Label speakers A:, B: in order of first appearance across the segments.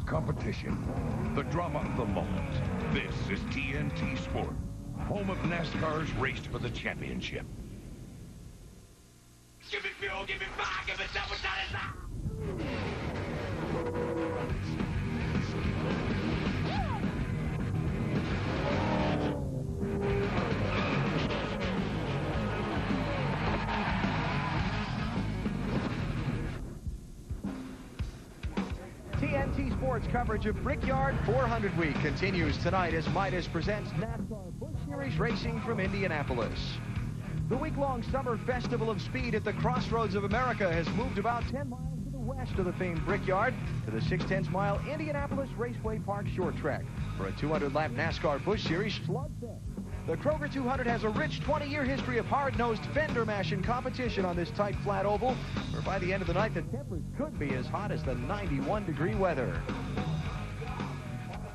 A: competition, the drama of the moment. This is TNT Sport, home of NASCAR's race for the championship. Give me fuel, give me fire, give me double shot.
B: TNT Sports coverage of Brickyard 400 Week continues tonight as Midas presents NASCAR Busch Series Racing from Indianapolis. The week-long summer festival of speed at the crossroads of America has moved about 10 miles to the west of the famed Brickyard to the 6/10-mile Indianapolis Raceway Park short track for a 200-lap NASCAR Busch Series slugfest. The Kroger 200 has a rich 20-year history of hard-nosed fender mashing competition on this tight, flat oval, where by the end of the night, the tempers could be as hot as the 91-degree weather.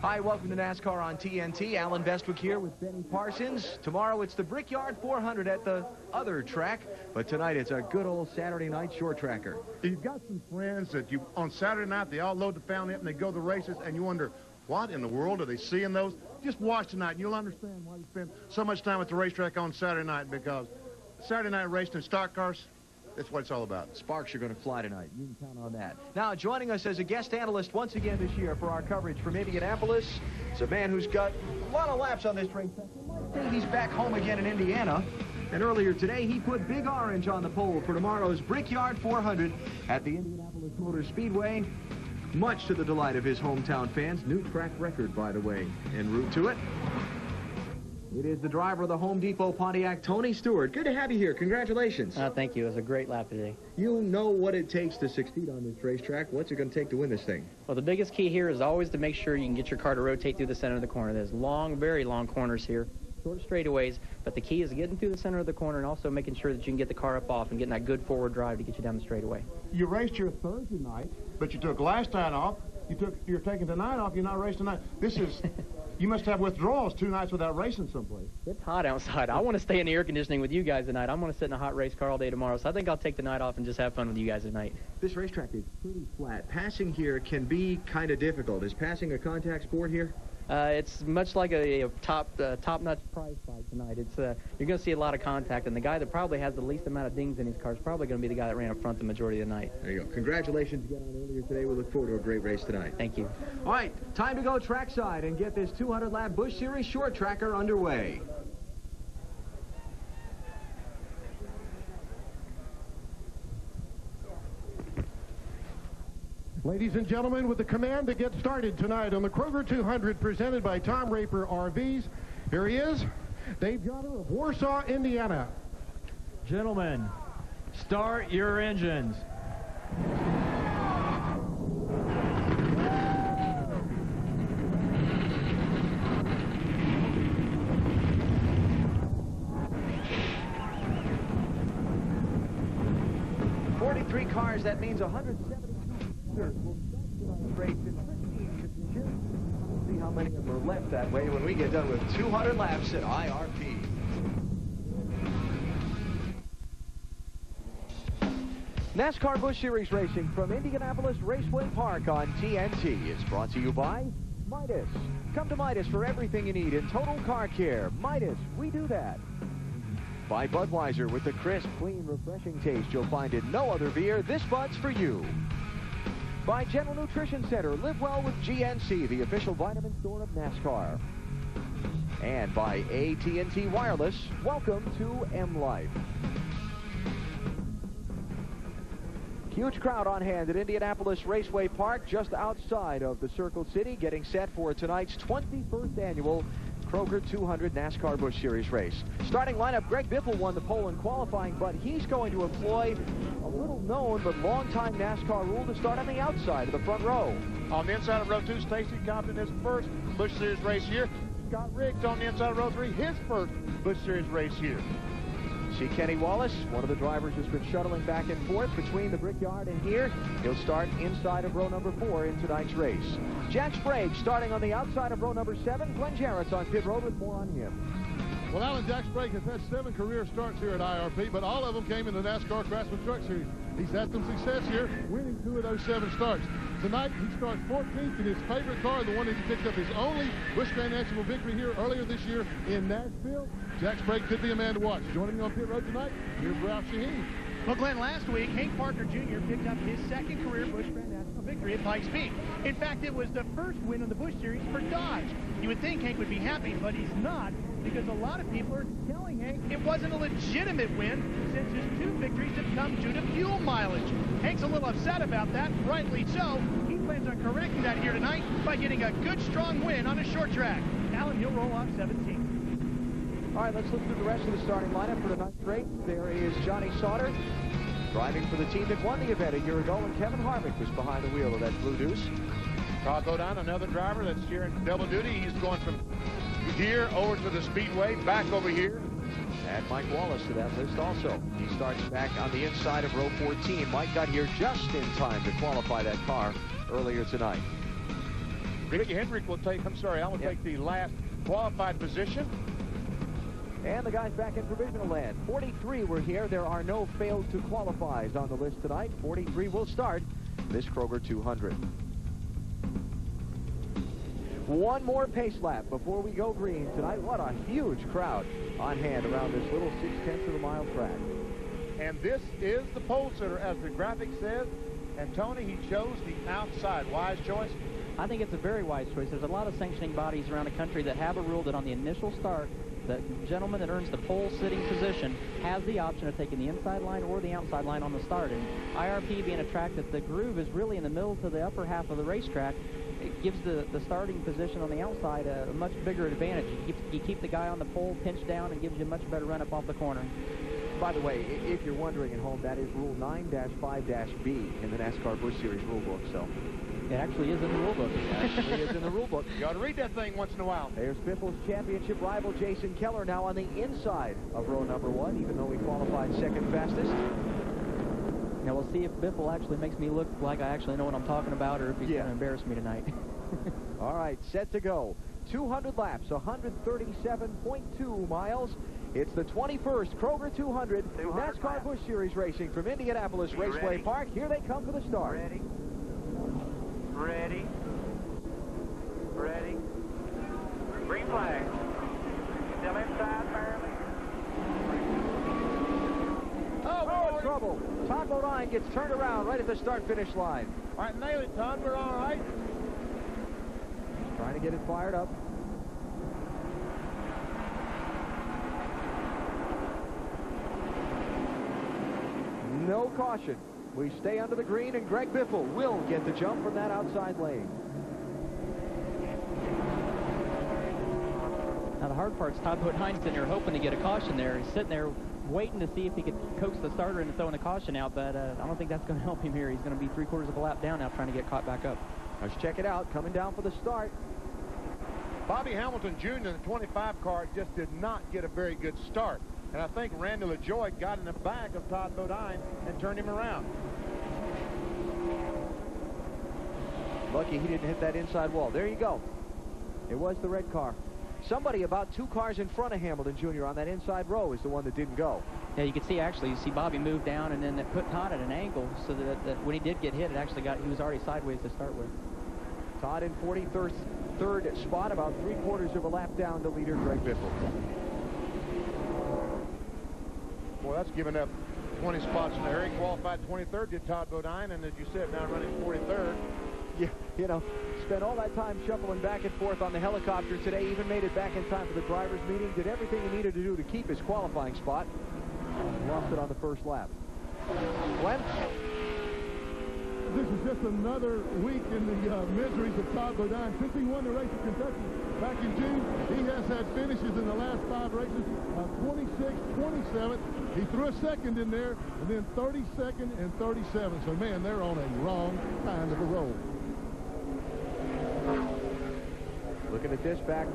B: Hi, welcome to NASCAR on TNT. Alan Bestwick here with Benny Parsons. Tomorrow, it's the Brickyard 400 at the other track, but tonight, it's a good old Saturday night short tracker.
C: You've got some friends that on Saturday night, they all load the fountain up and they go to the races, and you wonder, what in the world are they seeing those? Just watch tonight, and you'll understand why you spend so much time at the racetrack on Saturday night, because Saturday night racing in stock cars, that's what it's all about.
B: Sparks are going to fly tonight. You can count on that. Now, joining us as a guest analyst once again this year for our coverage from Indianapolis, it's a man who's got a lot of laps on this racetrack. I think he's back home again in Indiana. And earlier today, he put Big Orange on the pole for tomorrow's Brickyard 400 at the Indianapolis Motor Speedway. Much to the delight of his hometown fans. New track record, by the way, en route to it. It is the driver of the Home Depot Pontiac, Tony Stewart. Good to have you here. Congratulations.
D: Thank you. It was a great lap today.
B: You know what it takes to succeed on this racetrack. What's it going to take to win this thing?
D: Well, the biggest key here is always to make sure you can get your car to rotate through the center of the corner. There's long, very long corners here, short straightaways, but the key is getting through the center of the corner and also making sure that you can get the car up off and getting that good forward drive to get you down the straightaway.
C: You raced your Thursday night, but you took last night off. You're taking tonight off. You're not racing tonight. This is, you must have withdrawals 2 nights without racing someplace.
D: It's hot outside. I want to stay in the air conditioning with you guys tonight. I'm going to sit in a hot race car all day tomorrow, so I think I'll take the night off and just have fun with you guys tonight.
B: This racetrack is pretty flat. Passing here can be kind of difficult. Is passing a contact sport here?
D: It's much like a top-notch prize fight tonight. It's you're going to see a lot of contact, and the guy that probably has the least amount of dings in his car is probably going to be the guy that ran up front the majority of the night.
B: There you go. Congratulations again on earlier today. We look forward to a great race tonight.
D: Thank you.
B: All right, time to go trackside and get this 200-lap Busch Series short tracker underway.
E: Ladies and gentlemen, with the command to get started tonight on the Kroger 200 presented by Tom Raper RVs, here he is, Dave Jotter of Warsaw, Indiana.
F: Gentlemen, start your engines.
B: Cars, that means 172 will race in 15 conditions. See how many of them are left that way when we get done with 200 laps at IRP. NASCAR Busch Series Racing from Indianapolis Raceway Park on TNT is brought to you by Midas. Come to Midas for everything you need in total car care. Midas, we do that. By Budweiser, with the crisp, clean, refreshing taste you'll find in no other beer. This Bud's for you. By General Nutrition Center, live well with GNC, the official vitamin store of NASCAR. And by AT&T Wireless, welcome to M Life. Huge crowd on hand at Indianapolis Raceway Park, just outside of the Circle City, getting set for tonight's 21st annual Kroger 200 NASCAR Busch Series race. Starting lineup, Greg Biffle won the pole in qualifying, but he's going to employ a little-known but long-time NASCAR rule to start on the outside of the front row.
C: On the inside of row 2, Stacy Compton, his first Busch Series race here. Scott Riggs on the inside of row 3, his first Busch Series race here.
B: See Kenny Wallace, one of the drivers who's been shuttling back and forth between the Brickyard and here. He'll start inside of row number 4 in tonight's race. Jack Sprague starting on the outside of row number 7. Glenn Jarrett's on pit road with more on him.
E: Well, Alan, Jack Sprague has had 7 career starts here at IRP, but all of them came in the NASCAR Craftsman Truck Series. He's had some success here, winning 2 of those 7 starts. Tonight, he starts 14th in his favorite car, the one that he picked up his only Busch Grand National victory here earlier this year in Nashville. Jack Sprague could be a man to watch. Joining me on pit road tonight, here's Ralph Shaheen.
G: Well, Glenn, last week, Hank Parker Jr. picked up his 2nd career Busch Grand National victory at Pikes Peak. In fact, it was the first win in the Busch Series for Dodge. You would think Hank would be happy, but he's not, because a lot of people are telling Hank it wasn't a legitimate win since his 2 victories have come due to fuel mileage. Hank's a little upset about that, rightly so. He plans on correcting that here tonight by getting a good, strong win on a short track. Alan, he'll roll off 17th.
B: All right, let's look through the rest of the starting lineup for tonight's race. There is Johnny Sauter, driving for the team that won the event a year ago, and Kevin Harvick was behind the wheel of that Blue Deuce.
C: Todd Bodine, another driver that's here in double duty. He's going from here over to the speedway, back over here.
B: Add Mike Wallace to that list also. He starts back on the inside of row 14. Mike got here just in time to qualify that car earlier tonight.
C: Ricky Hendrick will take, I'll take the last qualified position.
B: And the guys back in provisional land. 43 were here. There are no failed to qualifies on the list tonight. 43 will start this Kroger 200. One more pace lap before we go green tonight. What a huge crowd on hand around this little 0.6 of a mile track.
C: And this is the pole sitter, as the graphic says. And Tony, he chose the outside. Wise choice?
D: I think it's a very wise choice. There's a lot of sanctioning bodies around the country that have a rule that on the initial start, the gentleman that earns the pole sitting position has the option of taking the inside line or the outside line on the start. And IRP being a track that the groove is really in the middle to the upper half of the racetrack, it gives the starting position on the outside a much bigger advantage. You keep the guy on the pole pinched down and gives you a much better run up off the corner.
B: By the way, if you're wondering at home, that is Rule 9-5-B in the NASCAR Busch Series rule book. So
D: it actually is in the rule book.
B: It actually is in the rule book.
C: You ought to read that thing once in a while.
B: There's Biffle's championship rival Jason Keller now on the inside of row number 1, even though he qualified second fastest.
D: Now we'll see if Biffle actually makes me look like I actually know what I'm talking about, or if he's going to embarrass me tonight.
B: All right, set to go. 200 laps, 137.2 miles. It's the 21st Kroger 200 NASCAR Busch Series racing from Indianapolis Raceway Park. Here they come for the start.
H: Ready. Ready. Ready. Green flag. Still inside barely.
B: Oh, we're in trouble. Todd Bodine gets turned around right at the start-finish line.
C: All right, nail it, Todd. We're all right.
B: Trying to get it fired up. No caution. We stay under the green, and Greg Biffle will get the jump from that outside lane.
D: Now the hard part's Todd Bodine's sitting there hoping to get a caution there. He's sitting there waiting to see if he could coax the starter into throwing a caution out, but I don't think that's going to help him here. He's going to be 3/4 of a lap down now trying to get caught back up.
B: Let's check it out. Coming down for the start.
C: Bobby Hamilton Jr. in the 25 car just did not get a very good start. And I think Randy LaJoy got in the back of Todd Bodine and turned him around.
B: Lucky he didn't hit that inside wall. There you go. It was the red car. Somebody about 2 cars in front of Hamilton Jr. on that inside row is the one that didn't go.
D: Yeah, you can see actually, you see Bobby move down, and then that put Todd at an angle so that when he did get hit, it actually he was already sideways to start with.
B: Todd in 43rd spot, about 3/4 of a lap down to leader Greg Biffle.
C: Boy, that's giving up 20 spots in there. He qualified 23rd, did Todd Bodine, and as you said, now running 43rd.
B: Yeah, you know, spent all that time shuffling back and forth on the helicopter today, even made it back in time for the driver's meeting, did everything he needed to do to keep his qualifying spot. Lost it on the first lap. Glenn?
E: This is just another week in the miseries of Todd Bodine. Since he won the race at Kentucky back in June, he has had finishes in the last 5 races of 26, 27. He threw a second in there, and then 32nd and 37. So, man, they're on a wrong kind of a roll.
B: Looking at this back,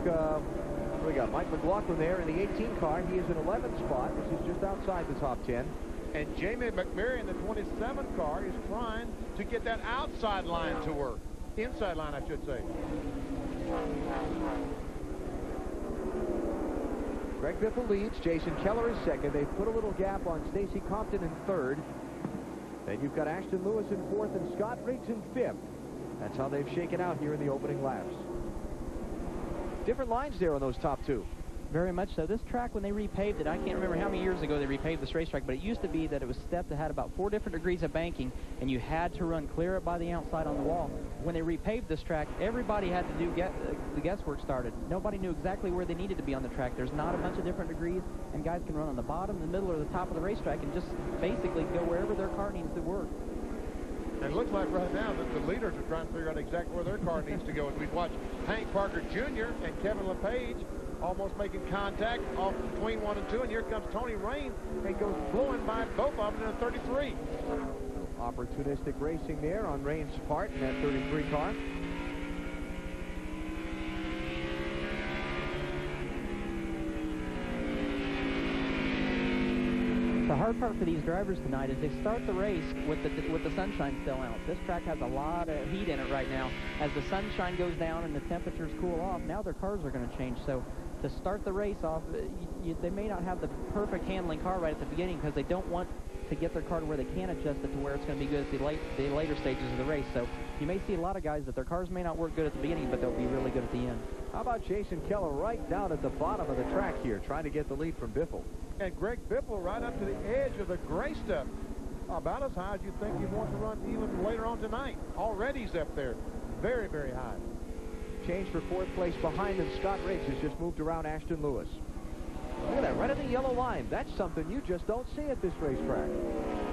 B: we got Mike McLaughlin there in the 18 car. He is in 11th spot, which is just outside the top 10.
C: And Jamie McMurray in the 27 car is trying to get that outside line to work. Inside line, I should say.
B: Greg Biffle leads. Jason Keller is second. They've put a little gap on Stacy Compton in third. Then you've got Ashton Lewis in fourth and Scott Riggs in fifth. That's how they've shaken out here in the opening laps. Different lines there on those top two.
D: Very much so. This track, when they repaved it, I can't remember how many years ago they repaved this racetrack, but it used to be that it was stepped that had about 4 different degrees of banking, and you had to run clear it by the outside on the wall. When they repaved this track, everybody had to do the guesswork started. Nobody knew exactly where they needed to be on the track. There's not a bunch of different degrees, and guys can run on the bottom, the middle, or the top of the racetrack and just basically go wherever their car needs to work.
E: And it looks like right now that the leaders are trying to figure out exactly where their car needs to go. As we've watched Hank Parker Jr. and Kevin LePage almost making contact off between 1 and 2, and here comes Tony Rain and goes blowing by both of them in a 33.
B: Opportunistic racing there on Rain's part in that 33 car.
D: The hard part for these drivers tonight is they start the race with the sunshine still out. This track has a lot of heat in it right now. As the sunshine goes down and the temperatures cool off, now their cars are going to change. So to start the race off, they may not have the perfect handling car right at the beginning because they don't want to get their car to where they can adjust it to where it's going to be good at the later stages of the race. So you may see a lot of guys that their cars may not work good at the beginning, but they'll be really good at the end.
B: How about Jason Keller right down at the bottom of the track here, trying to get the lead from Biffle.
E: And Greg Biffle right up to the edge of the gray stuff. About as high as you think you want to run even later on tonight. Already he's up there. Very, very high.
B: Change for fourth place behind him. Scott Riggs has just moved around Ashton Lewis. Look at that, right at the yellow line. That's something you just don't see at this racetrack.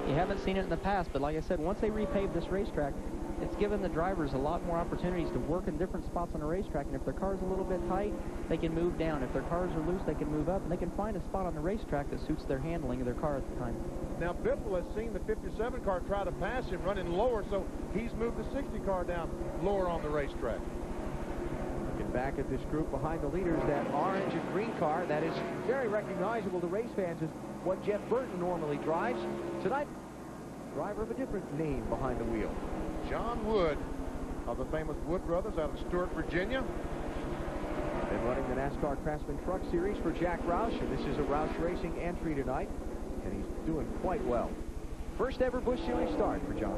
D: You haven't seen it in the past, but like I said, once they repaved this racetrack, it's given the drivers a lot more opportunities to work in different spots on the racetrack, and if their car's a little bit tight, they can move down. If their cars are loose, they can move up, and they can find a spot on the racetrack that suits their handling of their car at the time.
E: Now, Biffle has seen the 57 car try to pass him running lower, so he's moved the 60 car down lower on the racetrack.
B: Looking back at this group behind the leaders, that orange and green car, that is very recognizable to race fans, is what Jeff Burton normally drives. Tonight, driver of a different name behind the wheel.
E: John Wood of the famous Wood Brothers out of Stuart, Virginia.
B: Been running the NASCAR Craftsman Truck Series for Jack Roush, and this is a Roush Racing entry tonight, and he's doing quite well. First ever Busch Series start for John.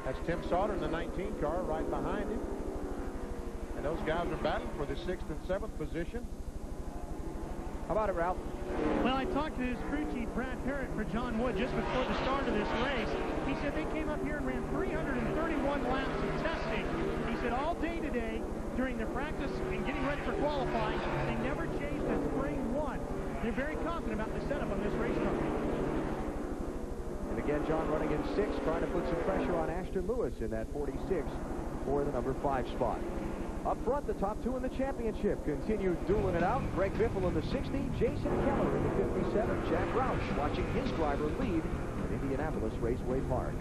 E: That's Tim Sauter in the 19 car right behind him. And those guys are battling for the 6th and 7th position.
B: How about it, Ralph?
G: Well, I talked to his crew chief, Brad Parrott, for John Wood just before the start of this race. He said they came up here and ran 331 laps of testing. He said all day today, during their practice and getting ready for qualifying, they never changed a spring one. They're very confident about the setup on this race car.
B: And again, John running in 6th, trying to put some pressure on Ashton Lewis in that 46 for the number 5 spot. Up front, the top 2 in the championship continue dueling it out. Greg Biffle in the 60, Jason Keller in the 57. Jack Roush watching his driver lead at Indianapolis Raceway Park.